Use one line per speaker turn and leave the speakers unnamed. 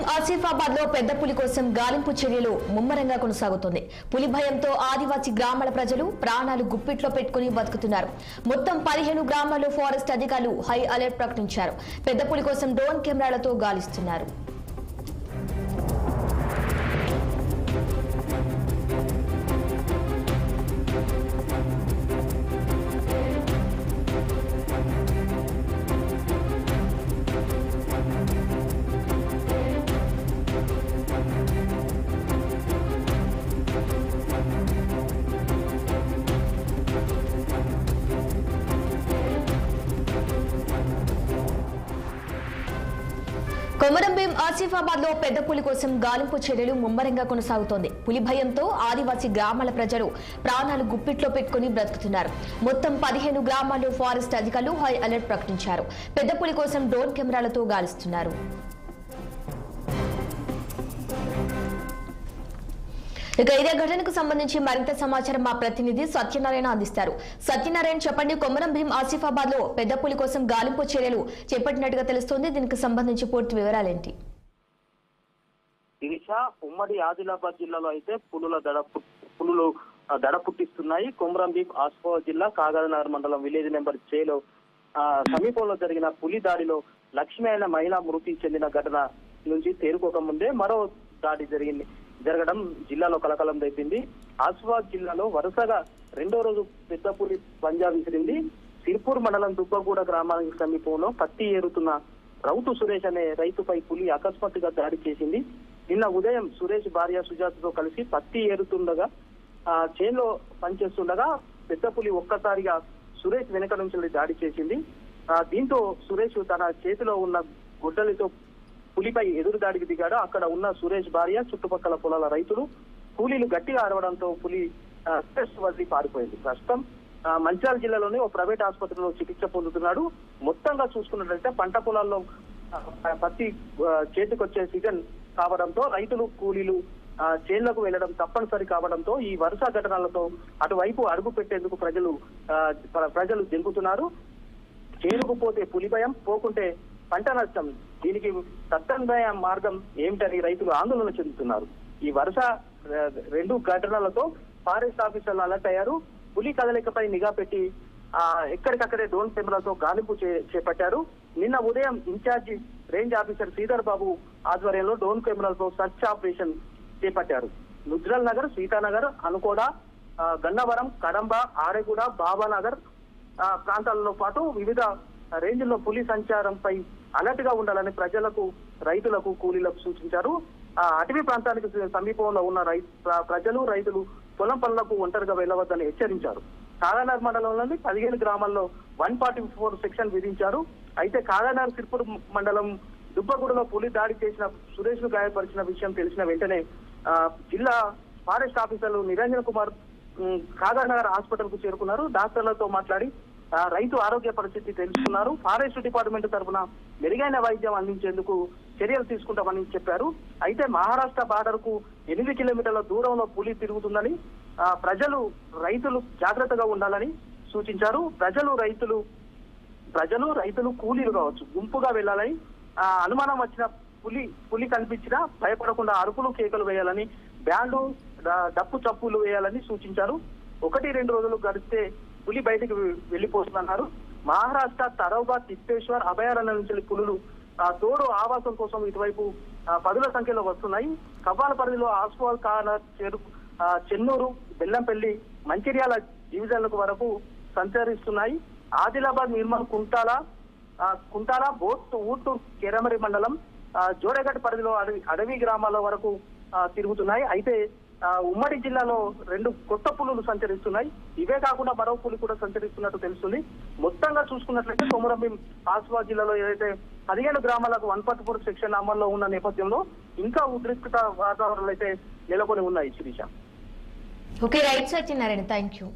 కొమరంభీం ఆసిఫాబాద్ లో పెద్ద పులి కోసం గాలింపు చర్యలు ముమ్మరంగా కొనసాగుతోంది. పులి భయంతో ఆదివాసీ గ్రామాల ప్రజలు ప్రాణాలు గుప్పిట్లో పెట్టుకుని బతుకుతున్నారు. మొత్తం 15 గ్రామాల్లో ఫారెస్ట్ అధికారులు హై అలర్ట్ ప్రకటించారు. పెద్ద పులి కోసం డ్రోన్ కెమెరాలతో గాలిస్తున్నారు. కొమరంభీం ఆసిఫాబాద్ లో పెద్ద పులి కోసం గాలింపు చర్యలు ముమ్మరంగా కొనసాగుతోంది. పులి భయంతో ఆదివాసీ గ్రామాల ప్రజలు ప్రాణాలు గుప్పిట్లో పెట్టుకుని బ్రతుకుతున్నారు. మొత్తం 15 గ్రామాల్లో ఫారెస్ట్ అధికారులు హై అలర్ట్ ప్రకటించారు. పెద్ద పులి కోసం డ్రోన్ కెమెరాలతో గాలిస్తున్నారు. ఇక ఇదే ఘటనకు సంబంధించి మరింత సమాచారం మా ప్రతినిధి సత్యనారాయణ అందిస్తారు. సత్యనారాయణ, చెప్పండి. కొమరంభీం ఆసిఫాబాద్ లో పెద్ద పులి కోసం గాలింపు చర్యలు చేపట్టినట్టుగా తెలుస్తోంది. దీనికి సంబంధించి పూర్తి వివరాలేంటి?
ఉమ్మడి ఆదిలాబాద్ జిల్లాలో అయితే పులులు దడ పుట్టిస్తున్నాయి. కొమరంభీం ఆసిఫాబాద్ జిల్లా కాగదనగర్ మండలం విలేజ్ నెంబర్ 6లో సమీపంలో జరిగిన పులి దాడిలో లక్ష్మి అయిన మహిళ మృతి చెందిన ఘటన నుంచి తేరుకోక ముందే మరో దాడి జరగడం జిల్లాలో కలకలం రేపింది. ఆసిఫాబాద్ జిల్లాలో వరుసగా రెండో రోజు పెద్ద పులి పంజా విసిరింది. సిర్పూర్ మండలం దుబ్బగూడ గ్రామానికి సమీపంలో పత్తి ఏరుతున్న రౌతు సురేష్ అనే రైతుపై పులి అకస్మాత్తుగా దాడి చేసింది. నిన్న ఉదయం సురేష్ భార్య సుజాతతో కలిసి పత్తి ఏరుతుండగా చేన్లో పనిచేస్తుండగా పెద్ద పులి ఒక్కసారిగా సురేష్ వెనక నుంచి దాడి చేసింది. దీంతో సురేష్ తన చేతిలో ఉన్న గొడ్డలితో పులిపై ఎదురు దాడికి దిగాడు. అక్కడ ఉన్న సురేష్ భార్య, చుట్టుపక్కల పొలాల రైతులు, కూలీలు గట్టిగా అరవడంతో పులి వదిలి పారిపోయింది. ప్రస్తుతం మంచిర్యాల జిల్లాలోని ఓ ప్రైవేట్ ఆసుపత్రిలో చికిత్స పొందుతున్నాడు. మొత్తంగా చూసుకున్నట్లయితే పంట పొలాల్లో పత్తి చేతికొచ్చే సీజన్ కావడంతో రైతులు, కూలీలు చేన్లకు వెళ్లడం తప్పనిసరి కావడంతో ఈ వరుస ఘటనలతో అటువైపు అడుగు పెట్టేందుకు ప్రజలు జంకుతున్నారు. చేరుకుపోతే పులి భయం, పోకుంటే పంట నష్టం. దీనికి సత్వరమైన మార్గం ఏమిటని రైతులు ఆందోళన చెందుతున్నారు. ఈ వరుస 2 ఘటనలతో ఫారెస్ట్ ఆఫీసర్లు అలర్ట్ అయ్యారు. పులి కదలికపై నిఘా పెట్టి ఎక్కడికక్కడే డ్రోన్ కెమెరాతో గాలింపు చేపట్టారు. నిన్న ఉదయం incharge range officer Sridhar Babu ఆధ్వర్యంలో డ్రోన్ కెమెరాలతో సర్చ్ ఆపరేషన్ చేపట్టారు. నుజ్రల్ నగర్, సీతానగర్, అనుకోడ, గన్నవరం, కడంబ, ఆరెగూడ, బాబానగర్ ప్రాంతాలలో పాటు వివిధ రేంజ్లో పులి సంచారంపై అలర్ట్ గా ఉండాలని ప్రజలకు, రైతులకు, కూలీలకు సూచించారు. అటవీ ప్రాంతానికి సమీపంలో ఉన్న ప్రజలు, రైతులు పొలం పనులకు ఒంటరిగా వెళ్లవద్దని హెచ్చరించారు. కాగనగర్ మండలంలోని 15 గ్రామాల్లో 144 సెక్షన్ విధించారు. అయితే కాగనగర్ సిర్పూర్ మండలం దుబ్బగూడలో పులి దాడి చేసిన సురేష్ ను గాయపరిచిన విషయం తెలిసిన వెంటనే జిల్లా ఫారెస్ట్ ఆఫీసర్లు నిరంజన్ కుమార్ కాగనగర్ హాస్పిటల్ కు చేరుకున్నారు. డాక్టర్లతో మాట్లాడి రైతు ఆరోగ్య పరిస్థితి తెలుసుకున్నారు. ఫారెస్ట్ డిపార్ట్మెంట్ తరఫున మెరుగైన వైద్యం అందించేందుకు చర్యలు తీసుకుంటామని చెప్పారు. అయితే మహారాష్ట్ర బార్డర్ కు 8 కిలోమీటర్ల దూరంలో పులి తిరుగుతుందని, ప్రజలు, రైతులు జాగ్రత్తగా ఉండాలని సూచించారు. ప్రజలు, రైతులు కూలీలు కావచ్చు గుంపుగా వెళ్లాలని, అనుమానం వచ్చిన పులి కనిపించినా భయపడకుండా అరుపులు, కేకలు వేయాలని, బ్యాండు, డప్పు చప్పులు వేయాలని సూచించారు. 1-2 రోజులు గడిస్తే పులి బయటికి వెళ్లిపోతుందన్నారు. మహారాష్ట్ర తరౌబా, తిప్పేశ్వర్ అభయారణ్యం నుంచి పులులు తోడు ఆవాసం కోసం ఇటువైపు పదుల సంఖ్యలో వస్తున్నాయి. కవ్వాల పరిధిలో ఆస్వాల్, కానర్, చెన్నూరు, బెల్లంపల్లి, మంచిర్యాల డివిజన్లకు వరకు సంచరిస్తున్నాయి. ఆదిలాబాద్, నిర్మల్, కుంటాల, బోత్, ఊటూరు, కేరమరి మండలం, జోడేఘట్ పరిధిలో అడవి గ్రామాల వరకు తిరుగుతున్నాయి. అయితే ఉమ్మడి జిల్లాలో 2 కొత్త పులులు సంచరిస్తున్నాయి. ఇవే కాకుండా మరో పులి కూడా సంచరిస్తున్నట్టు తెలుస్తుంది. మొత్తంగా చూసుకున్నట్లయితే కొమరంభీం ఆసిఫాబాద్ జిల్లాలో ఏదైతే 15 గ్రామాలకు 144 సెక్షన్ అమల్లో ఉన్న నేపథ్యంలో ఇంకా ఉద్రిక్తత వాతావరణాలు అయితే నెలకొని ఉన్నాయి. Shirisha.
Okay, right Satyanarayana, thank you.